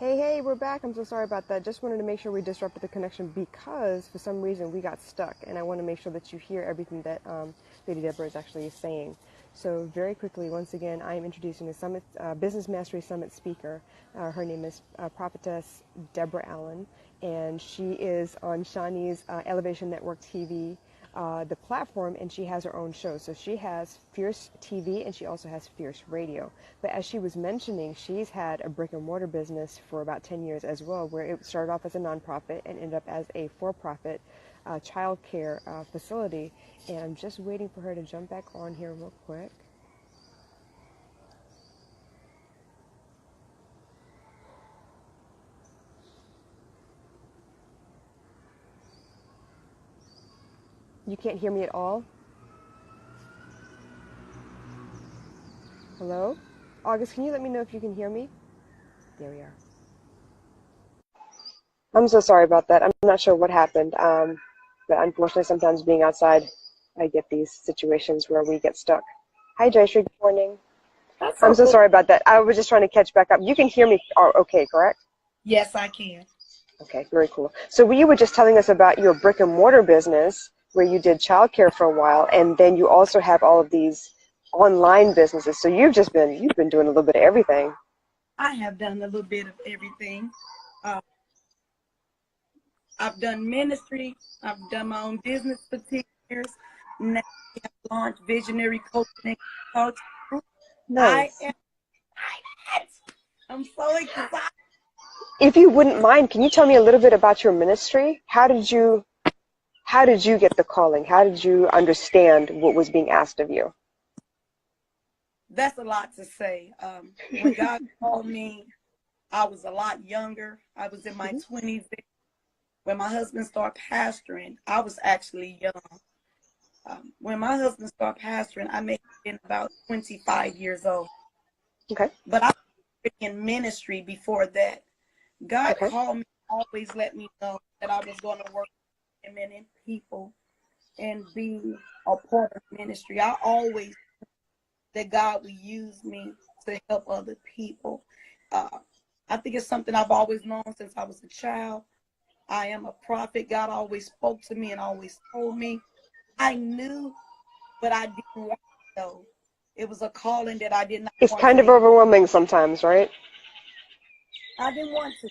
Hey, we're back. I'm so sorry about that. Just wanted to make sure we disrupted the connection because for some reason we got stuck, and I want to make sure that you hear everything that Lady Deborah is actually saying. So very quickly, once again, I am introducing the Summit Business Mastery Summit speaker. Her name is Prophetess Deborah Allen, and she is on Shawnee's Elevation Network TV, the platform, and she has her own show. So she has Fierce TV and she also has Fierce Radio. But as she was mentioning, she's had a brick and mortar business for about 10 years as well, where it started off as a nonprofit and ended up as a for-profit child care facility. And I'm just waiting for her to jump back on here real quick. You can't hear me at all? Hello? August, can you let me know if you can hear me? There we are. I'm so sorry about that. I'm not sure what happened. But unfortunately, sometimes being outside, I get these situations where we get stuck. Hi, Jayshree. Good morning. That's I'm so okay. sorry about that. I was just trying to catch back up. You can hear me okay, correct? Yes, I can. Okay, very cool. So you were just telling us about your brick and mortar business where you did childcare for a while, and then you also have all of these online businesses. So you've been doing a little bit of everything. I have done a little bit of everything. I've done ministry. I've done my own business for 10 years. Now I have launched Visionary Coaching and Coaching. Nice. I'm so excited. If you wouldn't mind, can you tell me a little bit about your ministry? How did you get the calling? How did you understand what was being asked of you? That's a lot to say. When God called me, I was a lot younger. I was in my 20s. When my husband started pastoring, I was actually young. When my husband started pastoring, I may have been about 25 years old. Okay. But I was in ministry before that. God Okay. called me, always let me know that I was going to work with women and people and be a part of ministry. I always that God will use me to help other people. I think it's something I've always known since I was a child. I am a prophet. God always spoke to me and always told me. I knew, but I didn't want to know. It was a calling that I did not It's want to kind of overwhelming sometimes, right? I didn't want to.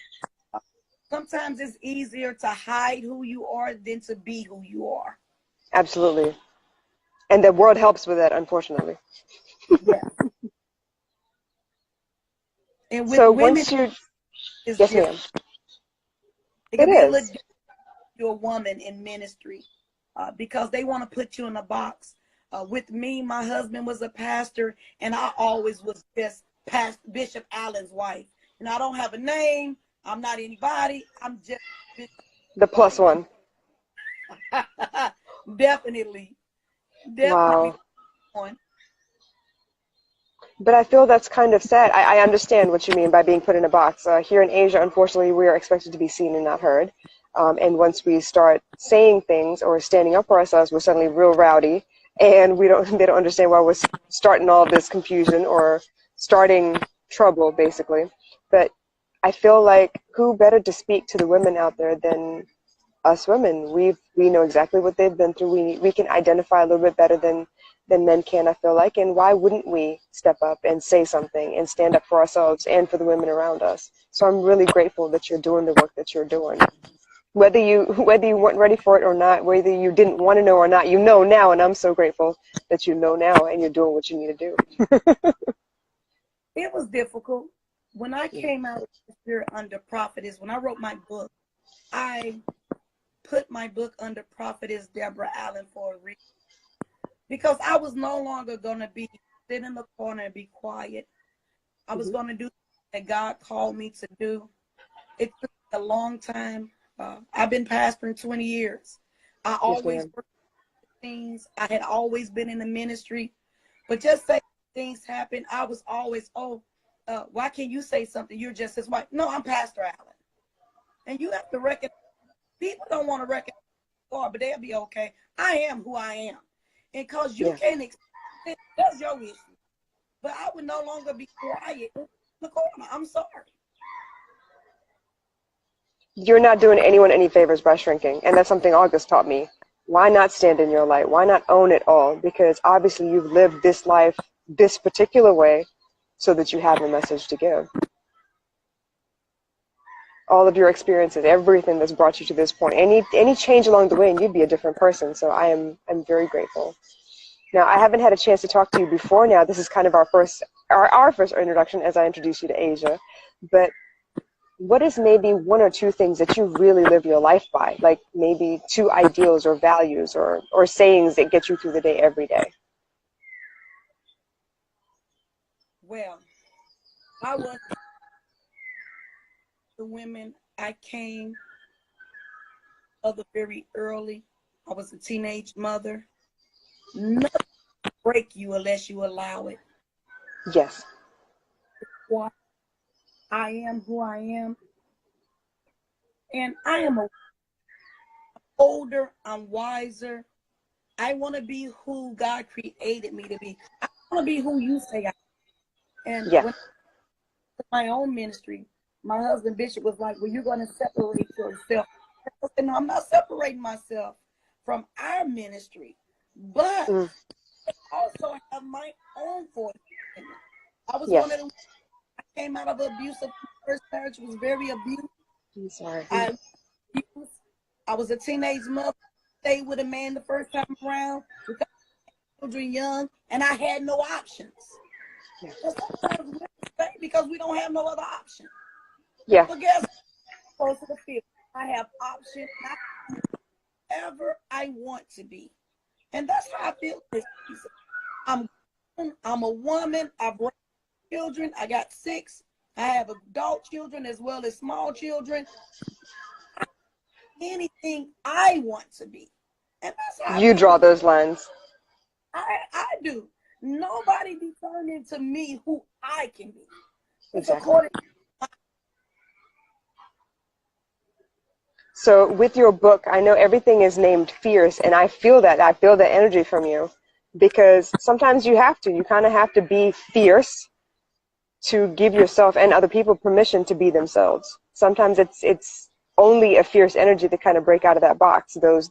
Sometimes it's easier to hide who you are than to be who you are. Absolutely. And the world helps with that, unfortunately. Yeah. And with So women, once you, it's yes, different. ma'am. It It can be a little is. different to a woman in ministry because they want to put you in a box. With me, my husband was a pastor, and I always was just Bishop Allen's wife. And I don't have a name. I'm not anybody. I'm just Bishop's The plus wife. one. Definitely. Wow. One. But I feel that's kind of sad. I understand what you mean by being put in a box. Here in Asia, unfortunately, we are expected to be seen and not heard. And once we start saying things or standing up for ourselves, we're suddenly real rowdy, and they don't understand why we're starting all this confusion or starting trouble, basically. But I feel like who better to speak to the women out there than us women? We know exactly what they've been through. We can identify a little bit better than men can, I feel like. And why wouldn't we step up and say something and stand up for ourselves and for the women around us? So I'm really grateful that you're doing the work that you're doing. Whether you weren't ready for it or not, whether you didn't want to know or not, you know now, and I'm so grateful that you know now and you're doing what you need to do. It was difficult. When I came out here under Prophetess, when I wrote my book, I put my book under Prophetess Deborah Allen for a reason. Because I was no longer going to sit in the corner and be quiet. I was going to do what God called me to do. It took a long time. I've been pastoring 20 years. I always worked with things. I had always been in the ministry. But just say things happen, I was always, why can't you say something? You're just his wife. No, I'm Pastor Allen. And you have to recognize, people don't want to recognize God, but they'll be okay. I am who I am. And because you can't accept it, that's your issue. But I would no longer be quiet in the corner. I'm sorry. you're not doing anyone any favors by shrinking. And that's something August taught me. Why not stand in your light? Why not own it all? Because obviously you've lived this life this particular way so that you have a message to give. All of your experiences, everything that's brought you to this point, any change along the way, and you'd be a different person. So I'm very grateful. Now, I haven't had a chance to talk to you before now. This is kind of our first introduction as I introduce you to Asia. But what is maybe one or two things that you really live your life by? Like maybe two ideals or values or sayings that get you through the day every day? Well, I was the women. I came of the very early. I was a teenage mother. Nothing will break you unless you allow it. Yes. Why I am who I am. And I am older, I'm wiser. I want to be who God created me to be. I want to be who you say I am. And yeah. when I my own ministry, my husband Bishop was like, well, you're going to separate yourself. I said, no, I'm not separating myself from our ministry, but I also have my own voice. I was one of them. I came out of abusive. First marriage was very abusive. I'm sorry. I was a teenage mother. Stayed with a man the first time around because children young, and I had no options. Yeah. So sometimes we stay because we don't have no other option. Yeah. But guess close to the field, I have options whatever I want to be, and that's how I feel this season. I'm a woman. I've raised children. I got 6. I have adult children as well as small children. Anything I want to be, and that's how you draw those lines. I do. Nobody determines to me who I can be. Exactly. So with your book, I know everything is named fierce, and I feel that. I feel the energy from you, because sometimes you have to. You kind of have to be fierce to give yourself and other people permission to be themselves. Sometimes it's only a fierce energy to kind of break out of that box, those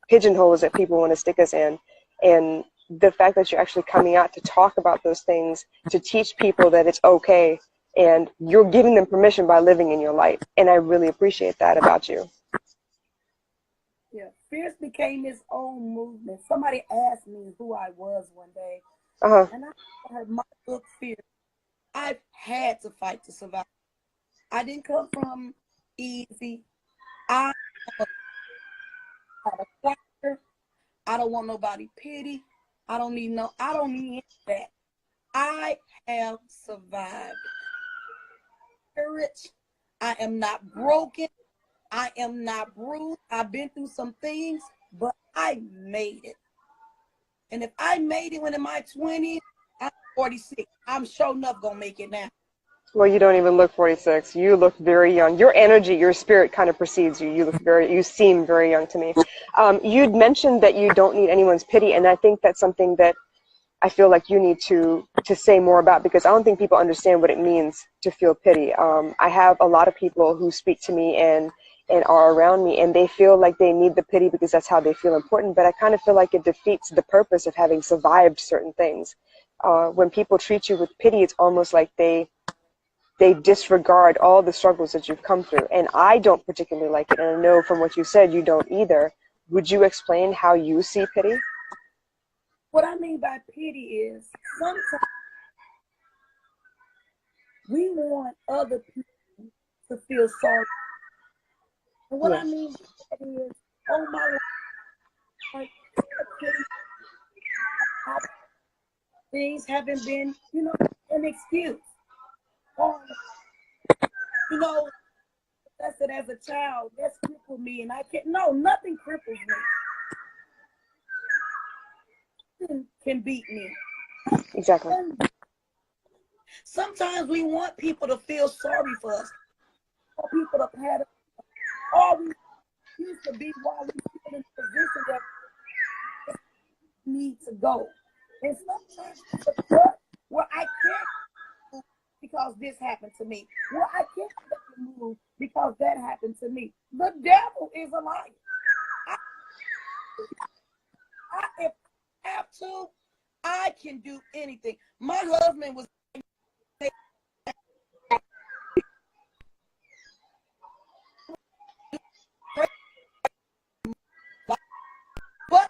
pigeonholes that people want to stick us in. And the fact that you're actually coming out to talk about those things, to teach people that it's okay, and you're giving them permission by living in your light. And I really appreciate that about you. Yeah, fierce became its own movement. Somebody asked me who I was one day, and I heard my book, Fierce. I've had to fight to survive. I didn't come from easy. I'm a fighter. I don't want nobody pity. I don't need that. I have survived. Courage. I am not broken. I am not bruised. I've been through some things, but I made it. And if I made it when in my 20s, I'm 46. I'm sure enough gonna make it now. Well, you don't even look 46. You look very young. Your energy, your spirit kind of precedes you. You seem very young to me. You'd mentioned that you don't need anyone's pity, and I think that's something that I feel like you need to say more about, because I don't think people understand what it means to feel pity. I have a lot of people who speak to me and are around me, and they feel like they need the pity because that's how they feel important, but I kind of feel like it defeats the purpose of having survived certain things. When people treat you with pity, it's almost like they disregard all the struggles that you've come through. And I don't particularly like it. And I know from what you said, you don't either. Would you explain how you see pity? What I mean by pity is sometimes we want other people to feel sorry. And what I mean by that is, oh my life, things haven't been, an excuse. Or, that's it as a child, that's crippled me, and I can't. No, nothing cripples me. Nothing can beat me. Exactly. Sometimes we want people to feel sorry for us. Or people to pat us. All we used to be while we feel in the position that we need to go. And sometimes it's a cut where I can't because this happened to me. Well, I can't move because that happened to me. The devil is a liar. If I have to, I can do anything. My husband was but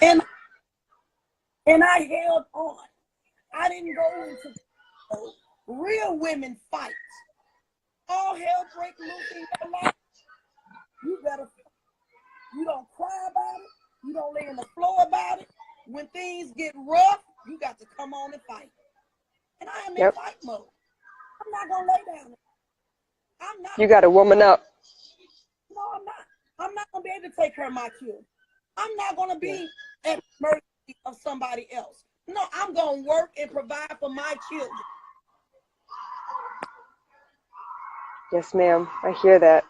and I held on. I didn't go into real women fight. All hell break loose in your life. You don't cry about it. You don't lay on the floor about it. When things get rough, you got to come on and fight. And I am in fight mode. I'm not gonna lay down. I'm not. You got to woman up. No, I'm not. I'm not gonna be able to take care of my children. I'm not gonna be at the mercy of somebody else. No, I'm gonna work and provide for my children. Yes, ma'am. I hear that.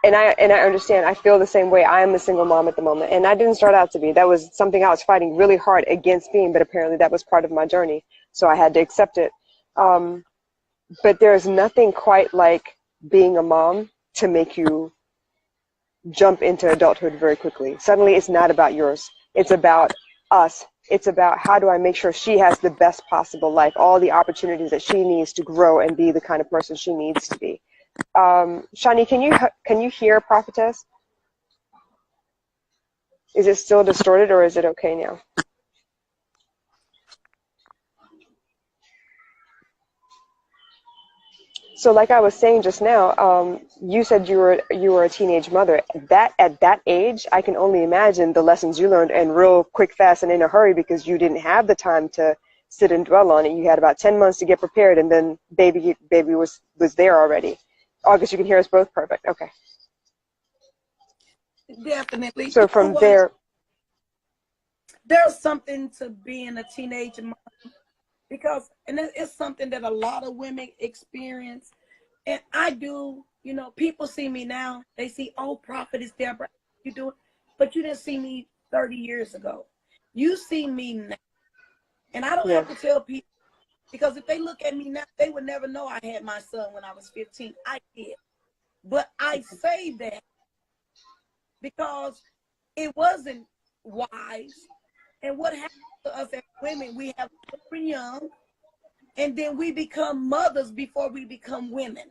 And I understand. I feel the same way. I am a single mom at the moment, and I didn't start out to be. That was something I was fighting really hard against being, but apparently that was part of my journey, so I had to accept it. But there's nothing quite like being a mom to make you jump into adulthood very quickly. Suddenly, it's not about yours. It's about us. It's about how do I make sure she has the best possible life, all the opportunities that she needs to grow and be the kind of person she needs to be. Shani, can you hear Prophetess? Is it still distorted or is it okay now? So like I was saying just now, you said you were a teenage mother. At that age, I can only imagine the lessons you learned and real quick, fast, and in a hurry because you didn't have the time to sit and dwell on it. You had about 10 months to get prepared, and then baby was there already. August, you can hear us both perfect. Okay. Definitely. So from there, there's something to being a teenage mom. Because, and it's something that a lot of women experience. And I do, you know, people see me now. They see, oh, Prophetess Deborah, you do it. But you didn't see me 30 years ago. You see me now. And I don't have to tell people, because if they look at me now, they would never know I had my son when I was 15. I did. But I say that because it wasn't wise. And what happens to us as women, we have children young, and then we become mothers before we become women.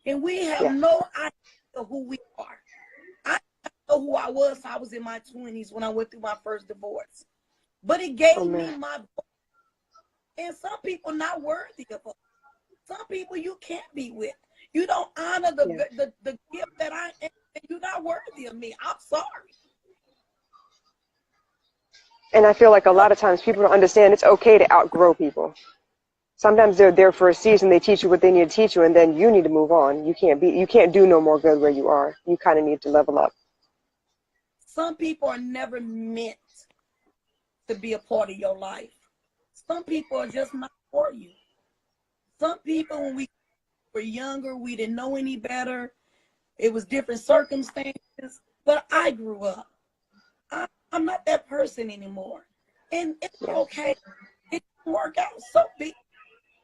And we have no idea who we are. I know who I was. I was in my 20s when I went through my first divorce. But it gave me my voice. And some people not worthy of us. Some people you can't be with. You don't honor the gift that I am. You're not worthy of me. I'm sorry. and I feel like a lot of times people don't understand it's okay to outgrow people. Sometimes they're there for a season, they teach you what they need to teach you, and then you need to move on. You can't do no more good where you are. You kind of need to level up. Some people are never meant to be a part of your life. Some people are just not for you. Some people, when we were younger, we didn't know any better. It was different circumstances, but I grew up. I'm not that person anymore. And it's okay. It can work out so big.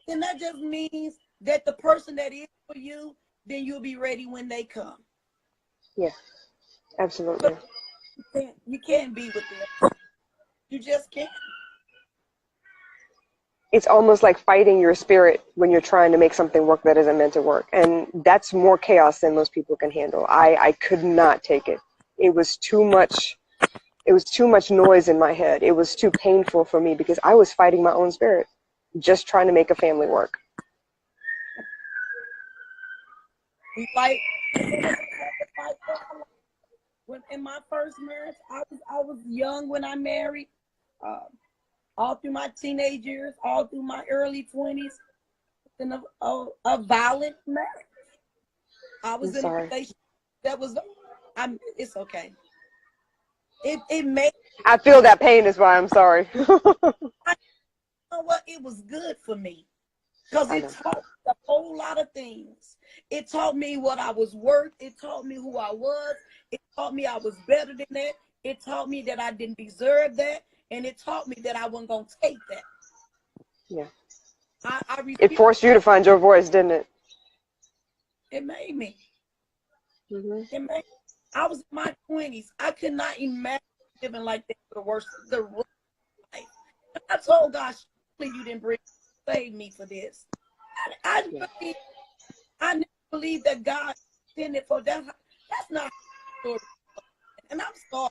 And that just means that the person that is for you, then you'll be ready when they come. Yeah, absolutely. You can't be with them. You just can't. It's almost like fighting your spirit when you're trying to make something work that isn't meant to work. And that's more chaos than most people can handle. I could not take it. It was too much. It was too much noise in my head. It was too painful for me because I was fighting my own spirit, just trying to make a family work. We fight. When in my first marriage, I was young when I married. All through my teenage years, all through my early 20s, in a violent marriage. I was in a relationship that was. It's okay. It made. I feel that pain is why I'm sorry. You know what? It was good for me because it taught me a whole lot of things. It taught me what I was worth. It taught me who I was. It taught me I was better than that. It taught me that I didn't deserve that. and it taught me that I wasn't going to take that. Yeah. I It forced you to find your voice, didn't it? It made me. Mm-hmm. It made. I was in my 20s. I could not imagine living like that for the rest of life. I told God, surely you didn't save me for this. I never believed that God intended for that. That's not how the story. And I'm sorry.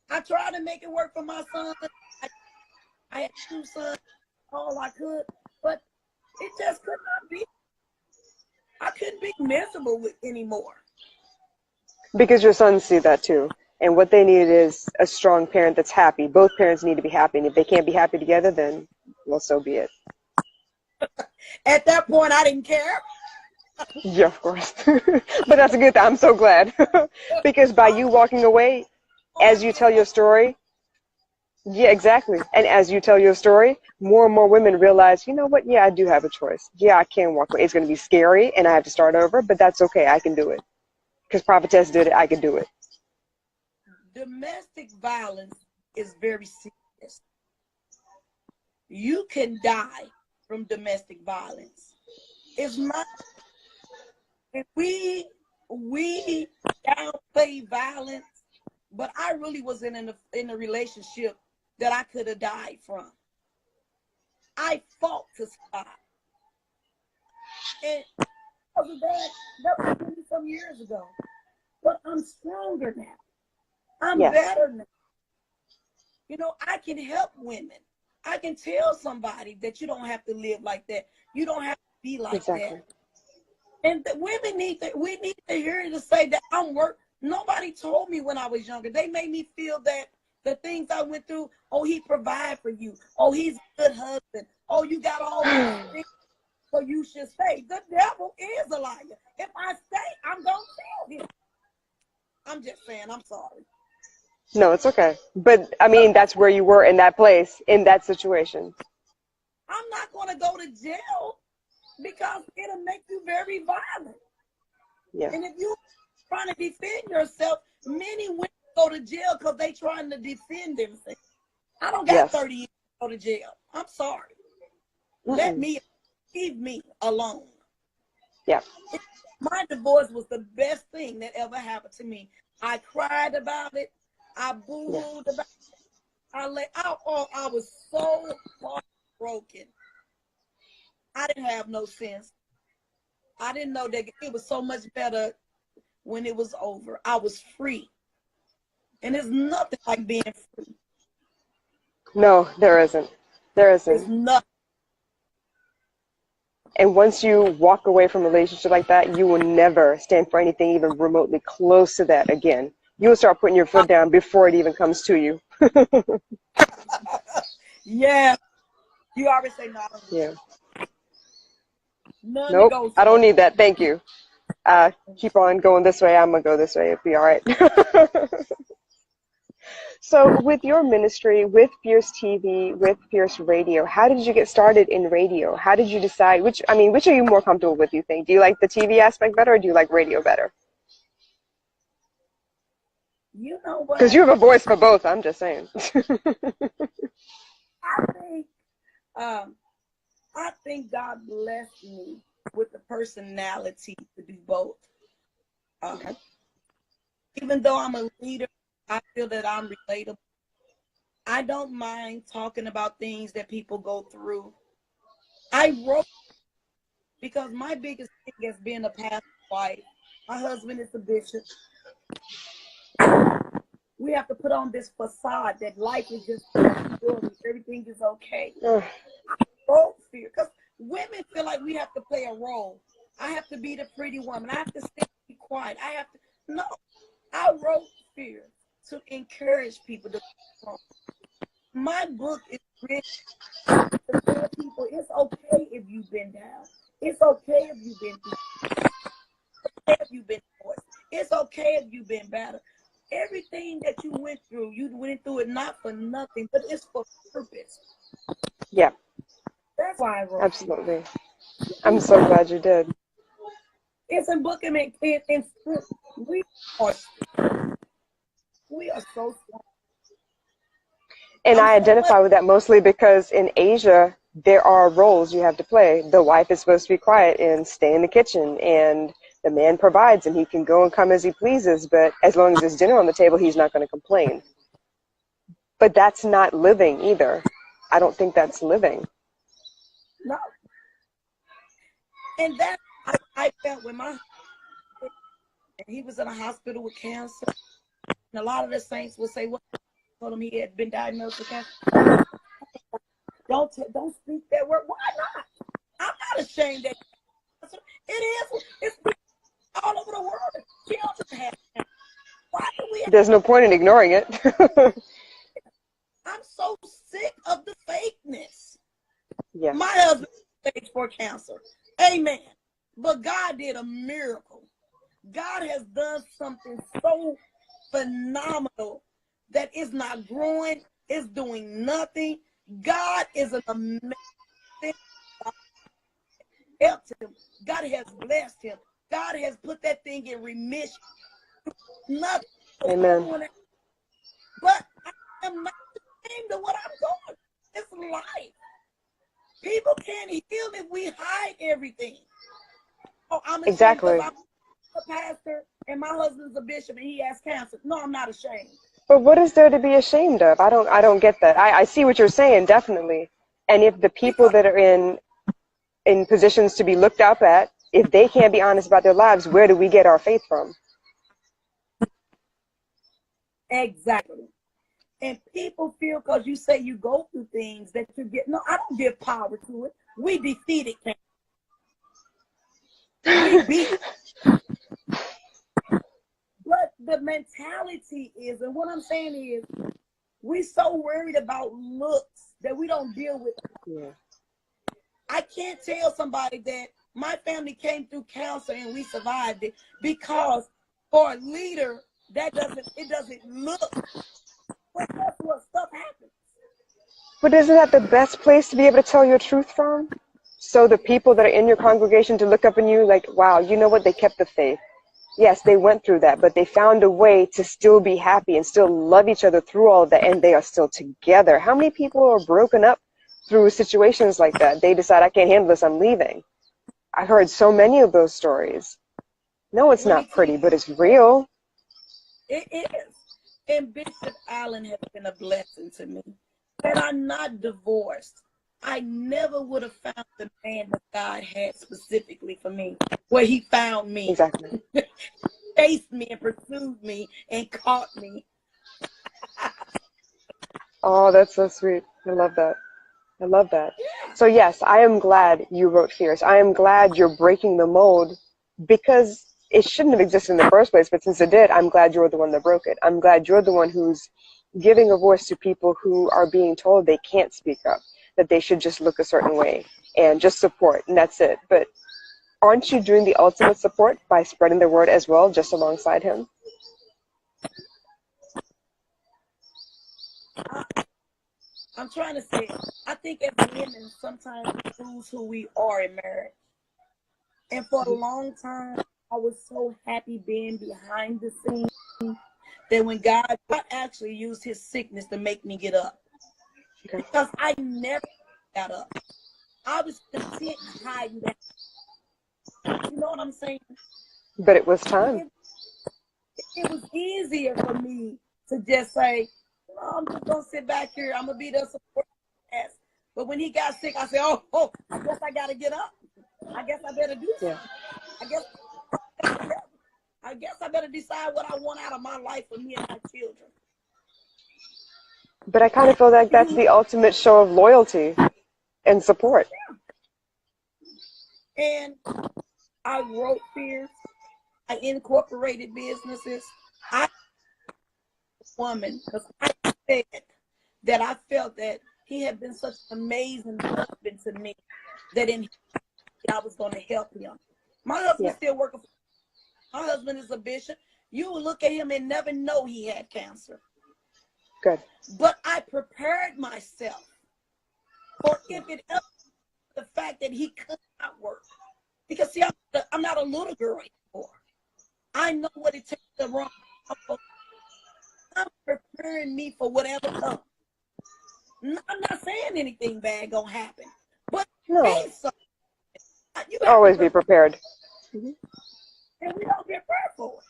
I tried to make it work for my son. I had 2 sons, all I could, but it just could not be. I couldn't be miserable with anymore. Because your sons see that too. And what they need is a strong parent that's happy. Both parents need to be happy. And if they can't be happy together, then, well, so be it. At that point, I didn't care. Yeah, of course. But that's a good thing. I'm so glad. Because by you walking away, as you tell your story, yeah, exactly. And as you tell your story, more and more women realize, you know what? Yeah, I do have a choice. Yeah, I can walk away. It's going to be scary and I have to start over, but that's okay. I can do it. Because Prophetess did it. I can do it. Domestic violence is very serious. You can die from domestic violence. It's not. If we downplay violence, but I really was in a relationship that I could have died from. I fought to survive, and because of that was 20 some years ago. But I'm stronger now. I'm better now. You know, I can help women. I can tell somebody that you don't have to live like that. You don't have to be like that. And the women we need to hear to say that I'm worth. Nobody told me when I was younger. They made me feel that the things I went through, oh, he provide for you. Oh, he's a good husband. Oh, you got all these things, so you should stay. The devil is a liar. If I stay, I'm going to tell him. I'm just saying, I'm sorry. No, it's okay. But, I mean, that's where you were in that place, in that situation. I'm not going to go to jail because it'll make you very violent. Yeah. And if you're trying to defend yourself, many women go to jail because they're trying to defend themselves. I don't got 30 years to go to jail. I'm sorry. Leave me alone. Yeah. My divorce was the best thing that ever happened to me. I cried about it. I boo-hooed about it. I was so heartbroken. I didn't have no sense. I didn't know that it was so much better when it was over. I was free. And there's nothing like being free. No, there isn't. There isn't. There's nothing. And once you walk away from a relationship like that, you will never stand for anything even remotely close to that again. You'll start putting your foot down before it even comes to you. Yeah. You already say no. Yeah. Nope, I don't need that. Thank you. Keep on going this way. I'm going to go this way. It'll be all right. So with your ministry, with Fierce TV, with Fierce Radio, how did you get started in radio? How did you decide which are you more comfortable with, you think? Do you like the TV aspect better or do you like radio better? You know what? Because you have a voice for both, I'm just saying. I think God blessed me with the personality to do both. Okay. Even though I'm a leader, I feel that I'm relatable. I don't mind talking about things that people go through. I wrote because my biggest thing has been a pastor's wife. My husband is a bishop. We have to put on this facade that life is just everything is okay. I wrote fear because women feel like we have to play a role. I have to be the pretty woman. I have to stay quiet. No. I wrote fear to encourage people to be strong. My book is written to tell people it's okay if you've been down. It's okay if you've been through. It's okay if you've been divorced. It's okay if you've been battered. Everything that you went through it not for nothing, but it's for purpose. Yeah. That's why I wrote Absolutely. Fear. I'm so glad you did. It's a book and we are so strong. And I'm I so much. identify with that mostly because in Asia, there are roles you have to play. The wife is supposed to be quiet and stay in the kitchen, and the man provides, and he can go and come as he pleases, but as long as there's dinner on the table, he's not going to complain. But that's not living either. I don't think that's living. No. And that I felt when my he was in a hospital with cancer. And a lot of the saints would say, well, told him he had been diagnosed with cancer. Don't speak that word. Why not? I'm not ashamed that it is. It's all over the world. Children have cancer. Why do we There's no point in ignoring it. I'm so sick of the fakeness. Yeah. My husband had stage 4 cancer. Amen. But God did a miracle. God has done something so phenomenal that is not growing, is doing nothing. God is an amazing God. Helped him. God has blessed him. God has put that thing in remission. Nothing. Amen. But I am not ashamed of what I'm doing. It's life. People can't heal if we hide everything. Oh, I'm ashamed Exactly. because I'm a pastor and my husband's a bishop and he has cancer. No, I'm not ashamed. But what is there to be ashamed of? I don't get that. I see what you're saying, definitely. And if the people Because that are in positions to be looked up at, if they can't be honest about their lives, where do we get our faith from? exactly. And people feel because you say you go through things that you get. No, I don't give power to it. We defeated cancer. We beat it. But the mentality is, and what I'm saying is, we so worried about looks that we don't deal with. Yeah. I can't tell somebody that my family came through cancer and we survived it, because for a leader, it doesn't look. But that's what stuff happens. But isn't that the best place to be able to tell your truth from? So the people that are in your congregation to look up on you like, wow, you know what? They kept the faith. Yes, they went through that, but they found a way to still be happy and still love each other through all of that, and they are still together. How many people are broken up through situations like that? They decide, I can't handle this, I'm leaving. I've heard so many of those stories. No, it's Let me not tell pretty, you, but it's real. it is. And Bishop Allen has been a blessing to me. Had I not divorced, I never would have found the man that God had specifically for me, where he found me. Exactly. Chased me and pursued me and caught me. Oh, that's so sweet. I love that. I love that. So yes, I am glad you wrote Fierce. I am glad you're breaking the mold, because it shouldn't have existed in the first place, but since it did, I'm glad you're the one that broke it. I'm glad you're the one who's giving a voice to people who are being told they can't speak up, that they should just look a certain way and just support, and that's it. But aren't you doing the ultimate support by spreading the word as well, just alongside him? I'm trying to say, I think as women, sometimes we lose who we are in marriage. And for a long time, I was so happy being behind the scenes that when God actually used his sickness to make me get up. Okay. Because I never got up. I was content hiding that. You know what I'm saying? But it was time. It was easier for me to just say, no, I'm just going to sit back here. I'm going to be the support. But when he got sick, I said, oh, I guess I got to get up. I guess I better do something. Yeah. I guess I better decide what I want out of my life for me and my children. But I kind of feel like that's the ultimate show of loyalty and support. And I wrote Fierce. I incorporated businesses. I woman, because I said that I felt that he had been such an amazing husband to me that I was going to help him. My husband still working. My husband is a bishop. You will look at him and never know he had cancer. Good. But I prepared myself for if it ever, the fact that he could not work. Because see, I'm not a little girl anymore. I know what it takes to run. I'm preparing me for whatever comes. I'm not saying anything bad gonna happen, but No. hey, so you have Always to be prepared. and we don't get prepared for it.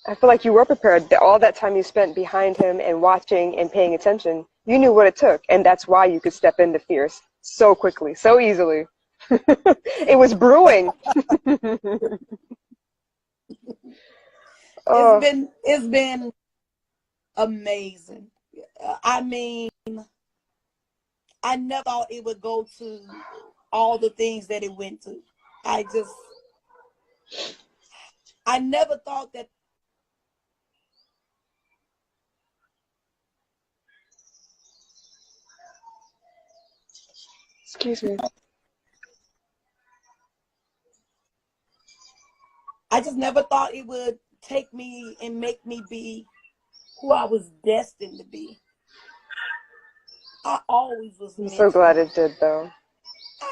I feel like you were prepared. All that time you spent behind him and watching and paying attention, you knew what it took, and that's why you could step into fierce so quickly, so easily. It was brewing. Oh, It's been amazing. I mean, I never thought it would go to all the things that it went to. I never thought that. excuse me. I just never thought it would take me and make me be who I was destined to be. I always was I'm meant so to glad be. it did, though.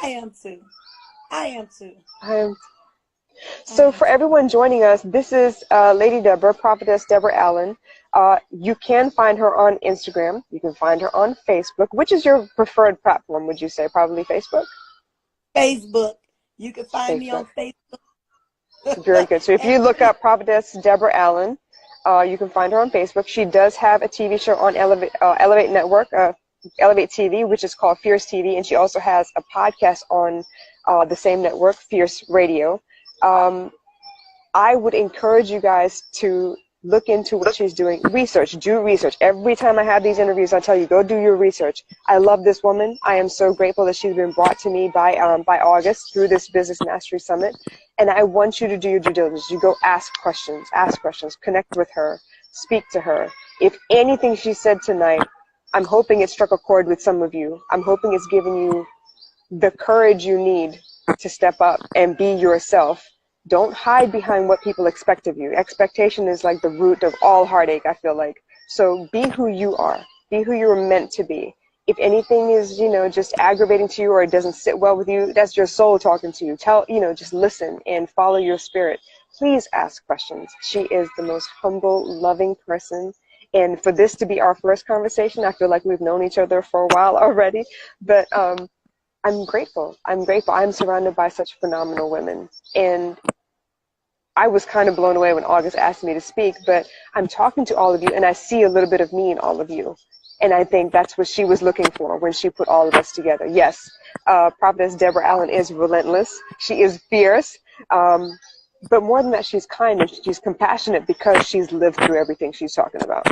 I am too. I am too. I am. So for everyone joining us, this is Lady Deborah, Prophetess Deborah Allen. You can find her on Instagram. You can find her on Facebook. Which is your preferred platform, would you say? Probably Facebook? Facebook. You can find me Facebook. on Facebook. Very good. So if you look up Prophetess Deborah Allen, you can find her on Facebook. She does have a TV show on Elevate Network, Elevate TV, which is called Fierce TV, and she also has a podcast on the same network, Fierce Radio. I would encourage you guys to look into what she's doing. Research, do research. Every time I have these interviews, I tell you, go do your research. I love this woman. I am so grateful that she's been brought to me by August through this Business Mastery Summit. And I want you to do your due diligence. You go ask questions, connect with her, speak to her. If anything she said tonight, I'm hoping it struck a chord with some of you. I'm hoping it's given you the courage you need to step up and be yourself. Don't hide behind what people expect of you. Expectation is like the root of all heartache, I feel like. So be who you are. Be who you're meant to be. If anything is, just aggravating to you or it doesn't sit well with you, that's your soul talking to you. Just listen and follow your spirit. Please ask questions. She is the most humble, loving person. And for this to be our first conversation, I feel like we've known each other for a while already. But I'm grateful. I'm surrounded by such phenomenal women. And I was kind of blown away when August asked me to speak, but I'm talking to all of you and I see a little bit of me in all of you. And I think that's what she was looking for when she put all of us together. Yes, Prophetess Deborah Allen is relentless. She is fierce. But more than that, she's kind and she's compassionate because she's lived through everything she's talking about.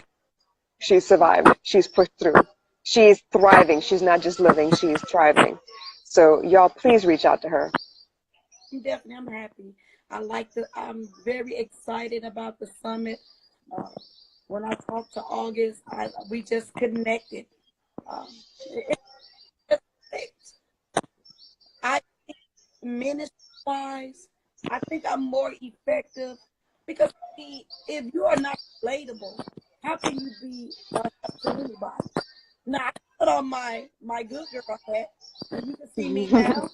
She's survived. She's pushed through. She's thriving. She's not just living, she's thriving. So y'all, please reach out to her. Definitely, I'm happy. I'm very excited about the summit. When I talked to August, we just connected. I think ministry-wise, I think I'm more effective because if you are not relatable, how can you be to anybody? Now, I put on my good girl hat, and you can see me now.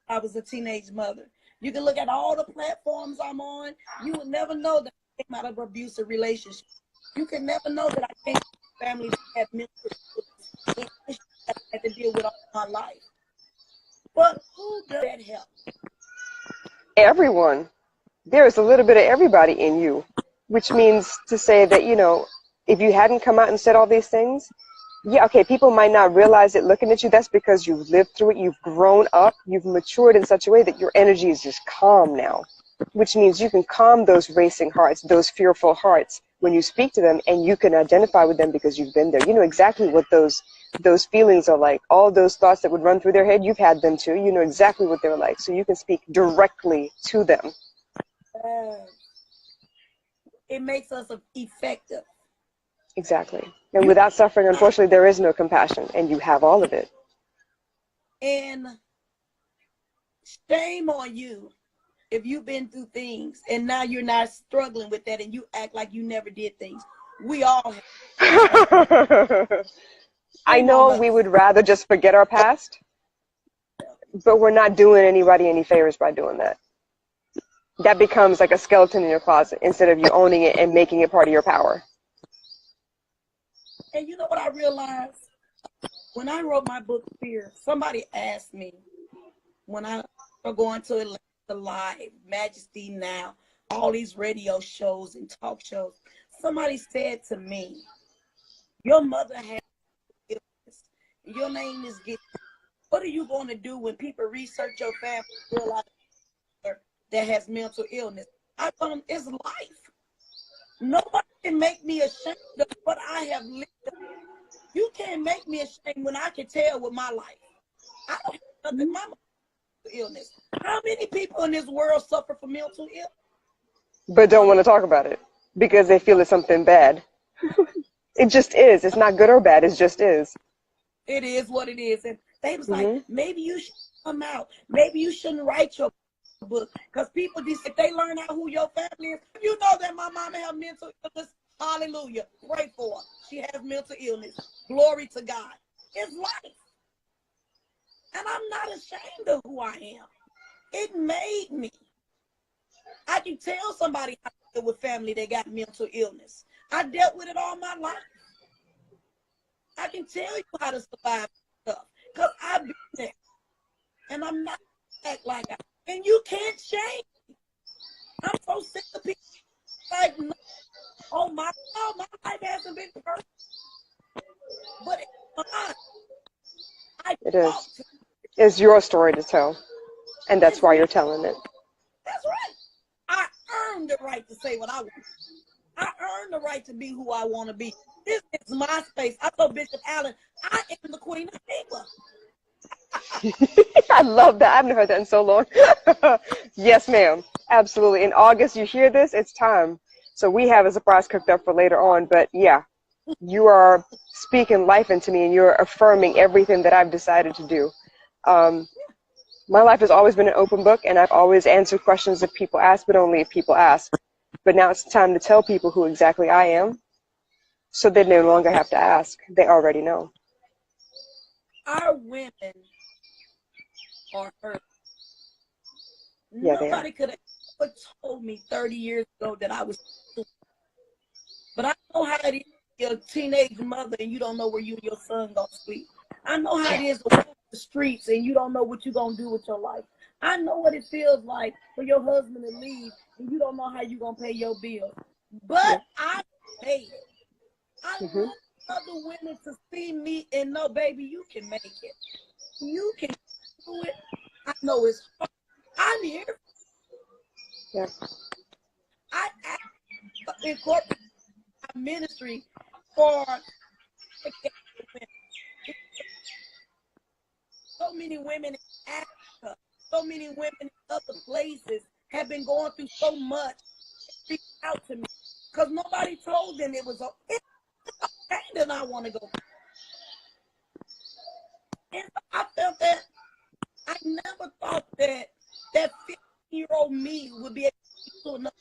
I was a teenage mother. You can look at all the platforms I'm on. You would never know that I came out of an abusive relationship. You can never know that I came from families that had mental issues that I had to deal with all my life. But who does that help? Everyone. There's a little bit of everybody in you, which means to say that, if you hadn't come out and said all these things, yeah, okay, people might not realize it looking at you. That's because you've lived through it. You've grown up. You've matured in such a way that your energy is just calm now, which means you can calm those racing hearts, those fearful hearts when you speak to them, and you can identify with them because you've been there. You know exactly what those feelings are like. All those thoughts that would run through their head, you've had them too. You know exactly what they're like. So you can speak directly to them. It makes us effective. Exactly. And without suffering, unfortunately, there is no compassion, and you have all of it. And shame on you if you've been through things and now you're not struggling with that and you act like you never did things. We all have. I know we would rather just forget our past, but we're not doing anybody any favors by doing that. That becomes like a skeleton in your closet instead of you owning it and making it part of your power. And you know what I realized? When I wrote my book, Fear, somebody asked me when I was going to Atlanta Live, Majesty Now, all these radio shows and talk shows. Somebody said to me, your mother has illness. Your name is Git. What are you going to do when people research your family and realize that has mental illness? I told them, it's life. Nobody can make me ashamed of what I have lived. You can't make me ashamed when I can tell with my life. I don't have nothing. My mental illness. How many people in this world suffer from mental illness? But don't want to talk about it because they feel it's something bad. It just is. It's not good or bad. It just is. It is what it is. And they was like, maybe you should come out. Maybe you shouldn't write your book. Because people, if they learn out who your family is, you know that my mama has mental illness. Hallelujah. Pray for her. She has mental illness. Glory to God. It's life. And I'm not ashamed of who I am. It made me. I can tell somebody how to deal with family that got mental illness. I dealt with it all my life. I can tell you how to survive stuff because I've been there. And I'm not act like I. And you can't change me. I'm so sick of people like, no, oh my life hasn't been perfect. But it's mine. It is. It's your story to tell. And that's why you're telling it. That's right. I earned the right to say what I want. I earned the right to be who I want to be. This is my space. I told Bishop Allen, I am the queen of Sheba. I love that. I haven't heard that in so long. Yes, ma'am. Absolutely. In August, you hear this, it's time. So we have a surprise cooked up for later on. But yeah, you are speaking life into me and you're affirming everything that I've decided to do. My life has always been an open book, and I've always answered questions that people ask, but only if people ask. But now it's time to tell people who exactly I am, so they no longer have to ask. They already know. Our women are hurt. Yeah, nobody could have ever told me 30 years ago that I was stupid. But I know how it is. You're a teenage mother and you don't know where you and your son gonna sleep. I know how it is to walk the streets and you don't know what you're gonna do with your life. I know what it feels like for your husband to leave and you don't know how you're gonna pay your bills. But I made it. I want other women to see me and know, baby, you can make it. You can do it. I know it's hard. I'm here. Yeah. I incorporate my ministry for women. So many women in Africa, so many women in other places have been going through so much. Reach out to me because nobody told them it was okay. Then I want to go. And I felt that I never thought that 15-year-old me would be able to do enough.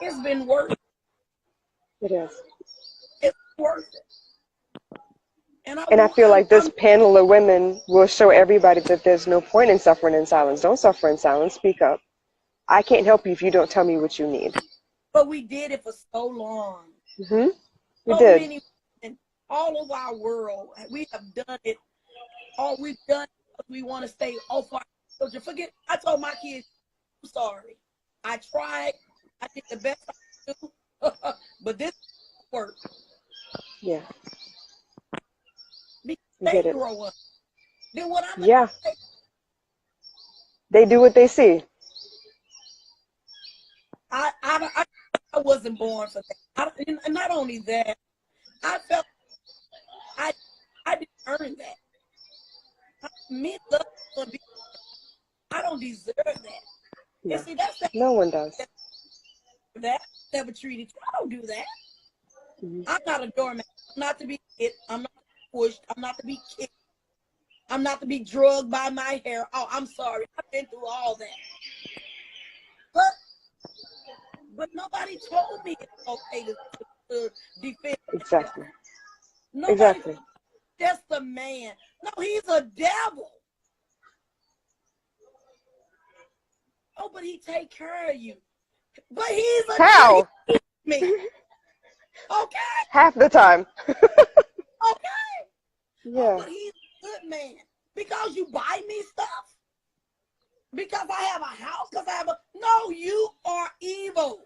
It's been worth it. It is. It's worth it. And I feel like this panel of women will show everybody that there's no point in suffering in silence. Don't suffer in silence. Speak up. I can't help you if you don't tell me what you need. But we did it for so long. We so did. Many women all over our world, we have done it. All we've done is we want to stay off our children. Forget, I told my kids, I'm sorry. I tried. I did the best I could do. But this worked. Yeah. They grow up. Then what I'm say, they do what they see. I wasn't born for that. And not only that, I felt I didn't earn that. I don't deserve that. No. And see, that's that. No one does. That never treated you. I don't do that. I'm not a doormat. I'm not to be hit. I'm not to be pushed. I'm not to be kicked. I'm not to be drugged by my hair. Oh, I'm sorry. I've been through all that. But nobody told me it's okay to defend. Exactly. Nobody, exactly. Just a man. No, he's a devil. Oh, but he take care of you. But he's a How? me. Okay. Half the time. Okay. Yeah. Oh, but he's a good man. Because you buy me stuff? Because I have a house? Because I have a... No, you are evil.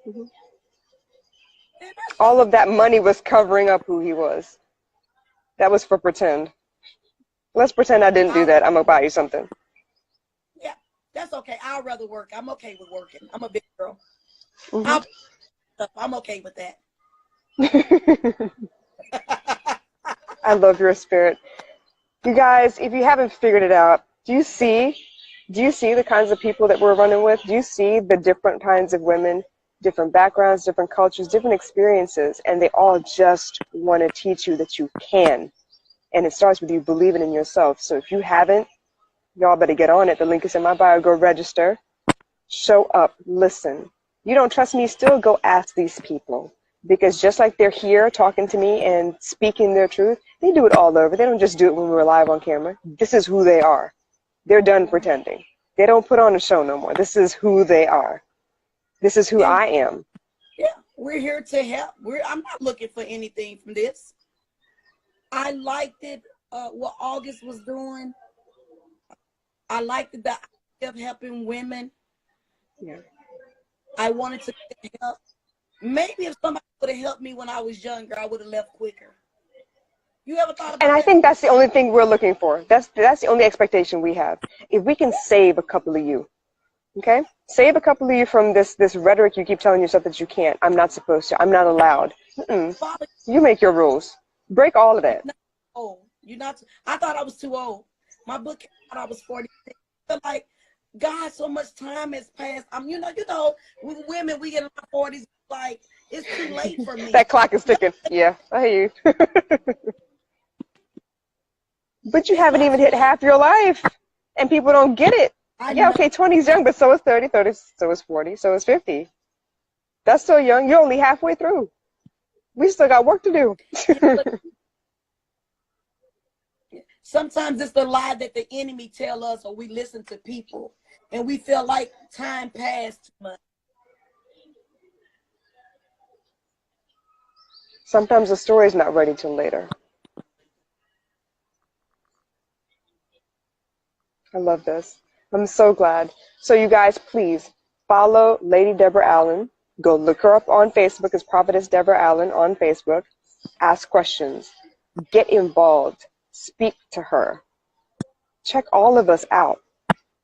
Mhm. And that's All just of that money was covering up who he was. That was for pretend. Let's pretend I didn't do that. I'm going to buy you something. Yeah, that's okay. I'd rather work. I'm okay with working. I'm a big girl. Mm-hmm. I'm okay with that. I love your spirit. You guys, if you haven't figured it out, do you see the kinds of people that we're running with? Do you see the different kinds of women, different backgrounds, different cultures, different experiences, and they all just want to teach you that you can. And it starts with you believing in yourself. So if you haven't, y'all better get on it. The link is in my bio. Go register. Show up. Listen. You don't trust me? Still go ask these people. Because just like they're here talking to me and speaking their truth, they do it all over. They don't just do it when we're live on camera. This is who they are. They're done pretending. They don't put on a show no more. This is who they are. This is who I am. Yeah, we're here to help. I'm not looking for anything from this. I liked it, what August was doing. I liked the idea of helping women. Yeah. I wanted to help. Maybe if somebody would have helped me when I was younger, I would have left quicker. You ever thought about that? And I think that's the only thing we're looking for. That's the only expectation we have. If we can save a couple of you, okay? Save a couple of you from this rhetoric you keep telling yourself that you can't. I'm not supposed to. I'm not allowed. Father, you make your rules. Break all of that. You're not. I thought I was too old. My book came out, I was 46. But like, God, so much time has passed. You know, when women, we get in our 40s, like, it's too late for me. That clock is ticking. Yeah, I hear you. But you haven't even hit half your life, and people don't get it. Yeah, okay, 20 is young, but so is 30, so is 40, so is 50. That's still young. You're only halfway through. We still got work to do. Sometimes it's the lie that the enemy tell us, or we listen to people, and we feel like time passed too much. Sometimes the story's not ready till later. I love this. I'm so glad. So you guys, please follow Lady Deborah Allen. Go look her up on Facebook. It's Prophetess Deborah Allen on Facebook. Ask questions. Get involved. Speak to her. Check all of us out.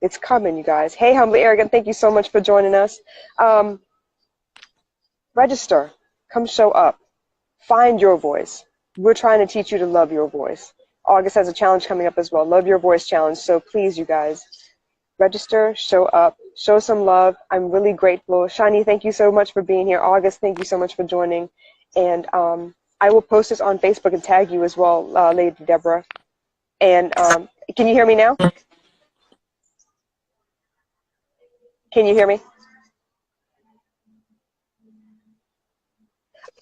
It's coming, you guys. Hey, Humbly Arrogant, thank you so much for joining us. Register. Come show up. Find your voice. We're trying to teach you to love your voice. August has a challenge coming up as well. Love Your Voice Challenge. So please, you guys, register, show up, show some love. I'm really grateful. Shani, thank you so much for being here. August, thank you so much for joining. And I will post this on Facebook and tag you as well, Lady Deborah. And can you hear me now? Can you hear me?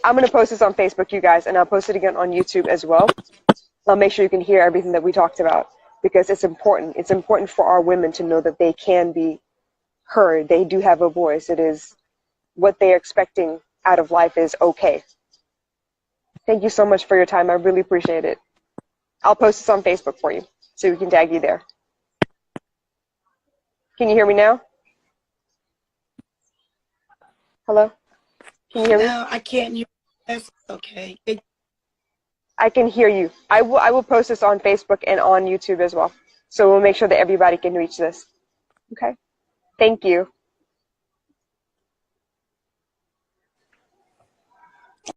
I'm going to post this on Facebook, you guys, and I'll post it again on YouTube as well. I'll make sure you can hear everything that we talked about, because it's important. It's important for our women to know that they can be heard. They do have a voice. It is what they're expecting out of life is okay. Thank you so much for your time. I really appreciate it. I'll post this on Facebook for you so we can tag you there. Can you hear me now? Hello? Can you hear me? No, I can't hear. That's okay. I can hear you. I will post this on Facebook and on YouTube as well. So we'll make sure that everybody can reach this. Okay? Thank you.